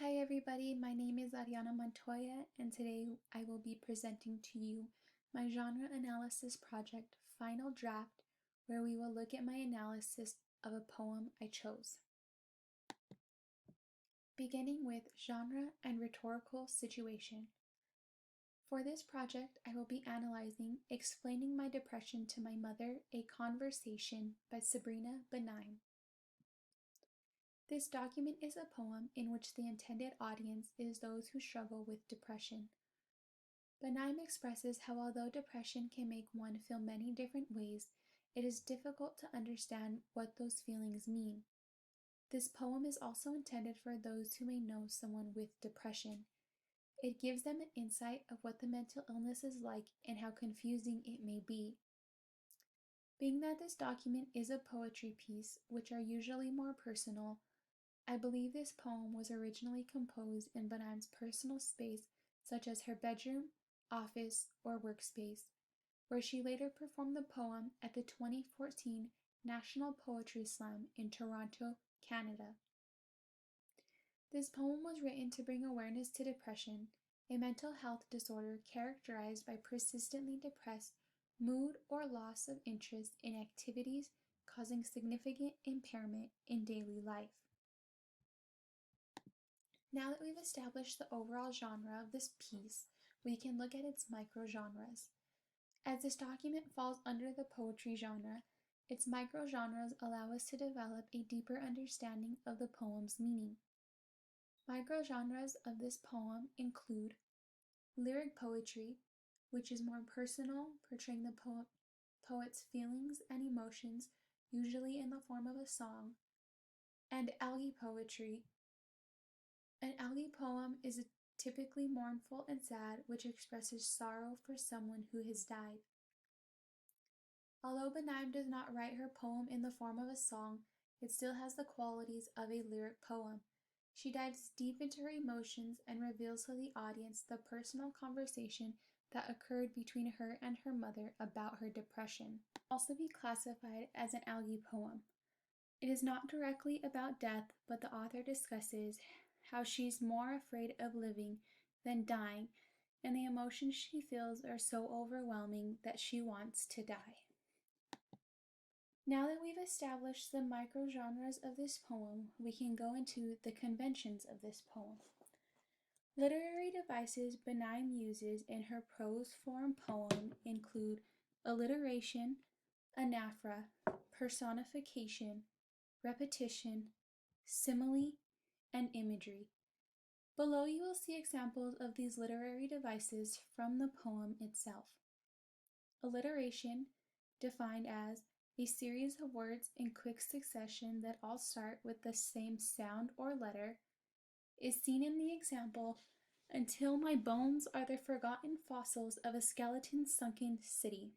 Hi everybody, my name is Ariana Montoya and today I will be presenting to you my genre analysis project final draft where we will look at my analysis of a poem I chose. Beginning with genre and rhetorical situation. For this project I will be analyzing Explaining My Depression to My Mother, A Conversation by Sabrina Benign. This document is a poem in which the intended audience is those who struggle with depression. Benign expresses how although depression can make one feel many different ways, it is difficult to understand what those feelings mean. This poem is also intended for those who may know someone with depression. It gives them an insight of what the mental illness is like and how confusing it may be. Being that this document is a poetry piece, which are usually more personal, I believe this poem was originally composed in Benign's personal space, such as her bedroom, office, or workspace, where she later performed the poem at the 2014 National Poetry Slam in Toronto, Canada. This poem was written to bring awareness to depression, a mental health disorder characterized by persistently depressed mood or loss of interest in activities causing significant impairment in daily life. Now that we've established the overall genre of this piece, we can look at its microgenres. As this document falls under the poetry genre, its microgenres allow us to develop a deeper understanding of the poem's meaning. Microgenres of this poem include lyric poetry, which is more personal, portraying the poet's feelings and emotions, usually in the form of a song, and algae poetry. An algae poem is typically mournful and sad, which expresses sorrow for someone who has died. Although Benign does not write her poem in the form of a song, it still has the qualities of a lyric poem. She dives deep into her emotions and reveals to the audience the personal conversation that occurred between her and her mother about her depression. It can also be classified as an algae poem. It is not directly about death, but the author discusses how she's more afraid of living than dying, and the emotions she feels are so overwhelming that she wants to die. Now that we've established the microgenres of this poem, we can go into the conventions of this poem. Literary devices Benign uses in her prose form poem include alliteration, anaphra, personification, repetition, simile, and imagery. Below you will see examples of these literary devices from the poem itself. Alliteration, defined as a series of words in quick succession that all start with the same sound or letter, is seen in the example, "Until my bones are the forgotten fossils of a skeleton sunken city."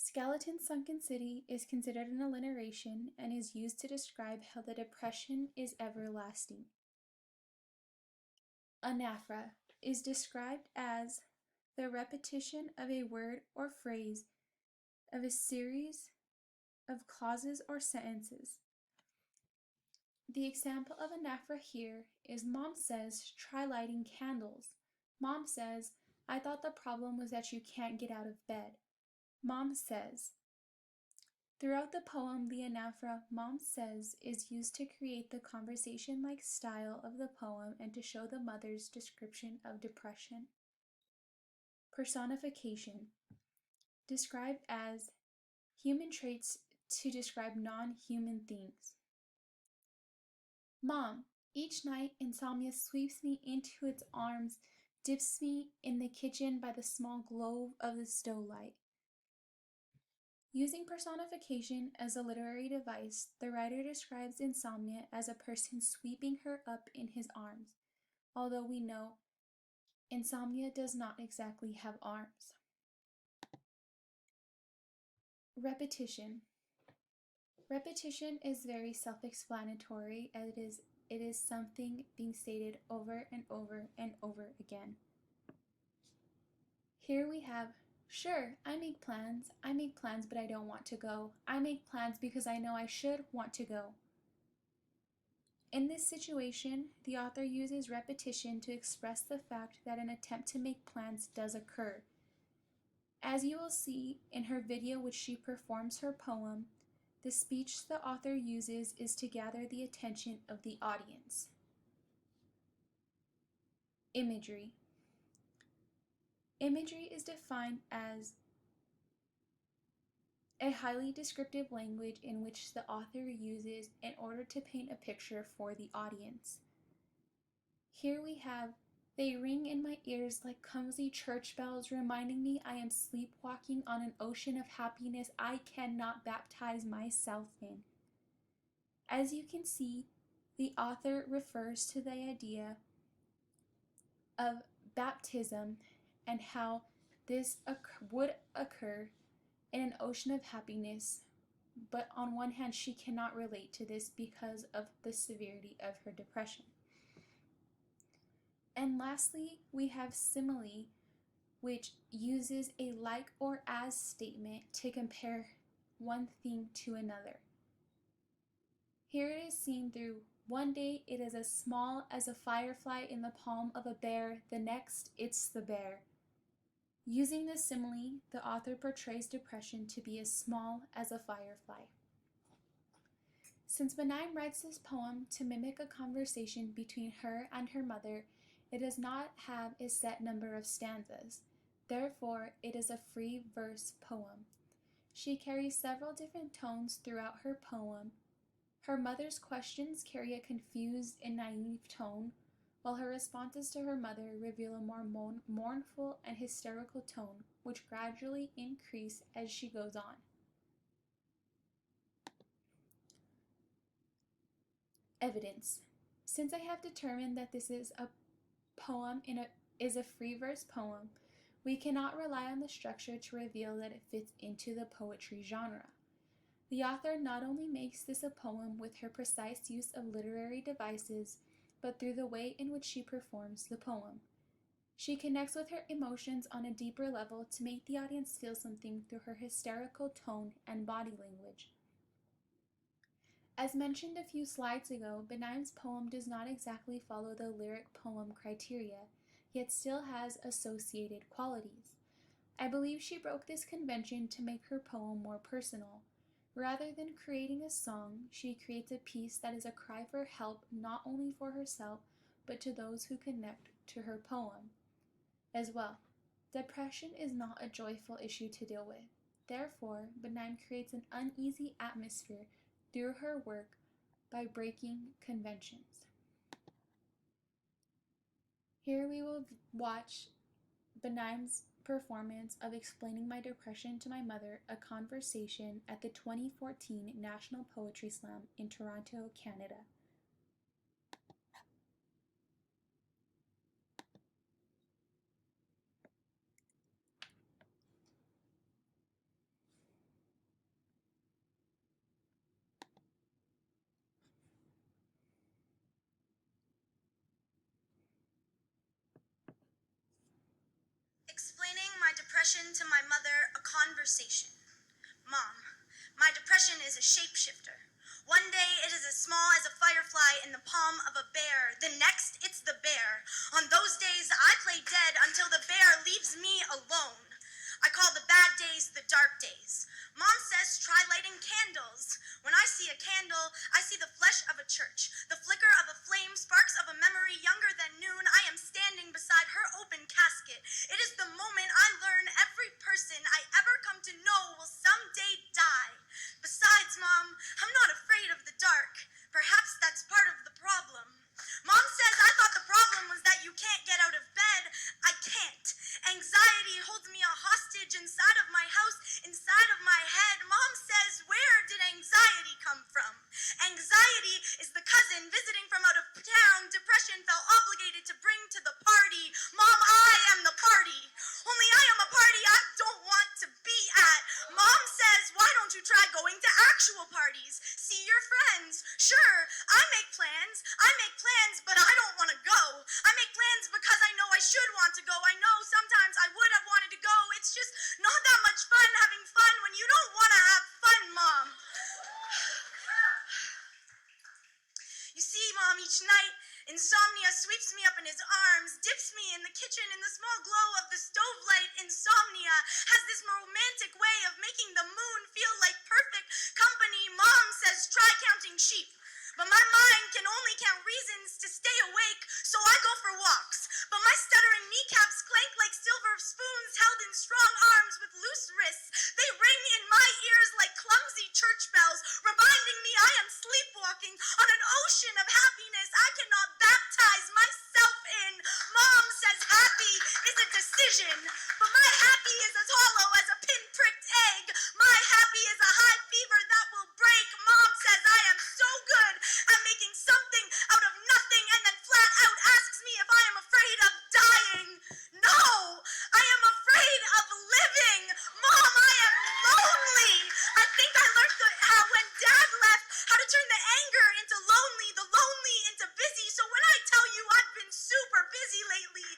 Skeleton sunken city is considered an alliteration and is used to describe how the depression is everlasting. Anaphra is described as the repetition of a word or phrase of a series of clauses or sentences. The example of anaphra here is Mom says, "Try lighting candles." Mom says, "I thought the problem was that you can't get out of bed." Mom says. Throughout the poem, the anaphra "Mom says" is used to create the conversation-like style of the poem and to show the mother's description of depression. Personification, described as human traits to describe non-human things. Mom, each night insomnia sweeps me into its arms, dips me in the kitchen by the small glow of the stove light. Using personification as a literary device, the writer describes insomnia as a person sweeping her up in his arms, although we know insomnia does not exactly have arms. Repetition. Repetition is very self-explanatory, as it is something being stated over and over and over again. Here we have, "Sure, I make plans, but I don't want to go. I make plans because I know I should want to go." In this situation, the author uses repetition to express the fact that an attempt to make plans does occur. As you will see in her video which she performs her poem, the speech the author uses is to gather the attention of the audience. Imagery. Imagery is defined as a highly descriptive language in which the author uses in order to paint a picture for the audience. Here we have, "They ring in my ears like clumsy church bells, reminding me I am sleepwalking on an ocean of happiness I cannot baptize myself in." As you can see, the author refers to the idea of baptism and how this would occur in an ocean of happiness, but on one hand she cannot relate to this because of the severity of her depression. And lastly, we have simile, which uses a like or as statement to compare one thing to another. Here it is seen through, "One day it is as small as a firefly in the palm of a bear, the next it's the bear." Using the simile, the author portrays depression to be as small as a firefly. Since Benaim writes this poem to mimic a conversation between her and her mother, it does not have a set number of stanzas. Therefore, it is a free verse poem. She carries several different tones throughout her poem. Her mother's questions carry a confused and naive tone, while her responses to her mother reveal a more mournful and hysterical tone, which gradually increase as she goes on. Evidence. Since I have determined that this is a poem is a free verse poem, we cannot rely on the structure to reveal that it fits into the poetry genre. The author not only makes this a poem with her precise use of literary devices, but through the way in which she performs the poem. She connects with her emotions on a deeper level to make the audience feel something through her hysterical tone and body language. As mentioned a few slides ago, Benaim's poem does not exactly follow the lyric poem criteria, yet still has associated qualities. I believe she broke this convention to make her poem more personal. Rather than creating a song, she creates a piece that is a cry for help not only for herself, but to those who connect to her poem. As well, depression is not a joyful issue to deal with. Therefore, Benaim creates an uneasy atmosphere through her work by breaking conventions. Here we will watch Benaim's performance of Explaining My Depression to My Mother, a conversation at the 2014 National Poetry Slam in Toronto, Canada. Explaining my depression to my mother, a conversation. Mom, my depression is a shapeshifter. One day it is as small as a firefly in the palm of a bear. The next, it's the bear. On those days, I play dead until the bear leaves me alone. I call the bad days the dark days. Mom says try lighting candles. When I see a candle, I see the flesh of a church. The flicker of a flame, sparks of a memory younger than noon. I am standing beside her open casket. It is the moment I learn every person I ever come to know will someday die. Besides, Mom, I'm not afraid of the dark. Perhaps that's part of the problem. Mom says I thought the problem was that you can't get out of bed. I can't. Anxiety holds me a hostage inside of my house, inside of my head. Mom says, where did anxiety come from? Anxiety is the cousin visiting from out of town depression felt obligated to bring to the party. Mom, I am the party. Only I am a party I don't want to be at. Mom says, why don't you try going to actual parties? See your friends. Sure, I make plans, but I don't want to go. I make plans because I know I should want to go. I know sometimes I would have wanted to go. It's just not that much fun having fun when you don't want to have fun, Mom. You see, Mom, Insomnia sweeps me up in his arms, dips me in the kitchen in the small glow of the stove light. Insomnia has this romantic way of making the moon feel like perfect company. Mom says try counting sheep, but my mind can only count reasons to stay awake, so I go for walks. But my stuttering kneecaps clank like silver spoons held in strong arms with loose wrists. They ring in my ears like clumsy church bells, reminding me I am sleepwalking on an ocean of happiness I cannot baptize myself in. Mom says happy is a decision, but my happy is as hollow as a pin-pricked egg. My happy is a high fever that will break. Mom says I am so good at making something out of nothing and then flat out asks me if I am afraid of dying. No, I am afraid of living. Mom, I am lonely. I think I learned how when Dad left how to turn the anger into lonely, the lonely into busy. So when I tell you I've been super busy lately,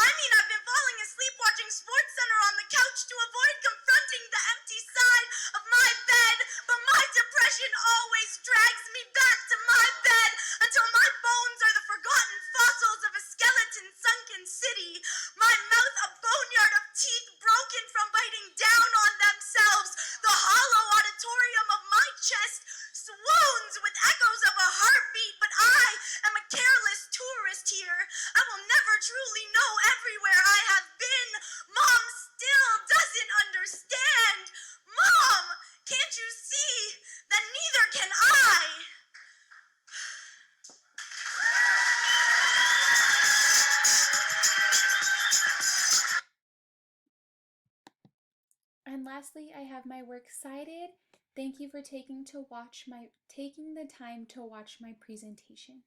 I mean I've been falling asleep watching SportsCenter on the couch to avoid confronting the empty side of my bed. But my depression always drags me back to my bed until my bones are the forgotten fossils of a skeleton sunken city. My mouth a boneyard of teeth broken from biting down on themselves. The hollow auditorium of my chest swoons with echoes of a heartbeat, but I am a careless tourist here. I will never truly know everywhere I have been. Mom still doesn't understand. Mom, can't you see that neither can I? And lastly, I have my work cited. Thank you for taking the time to watch my presentation.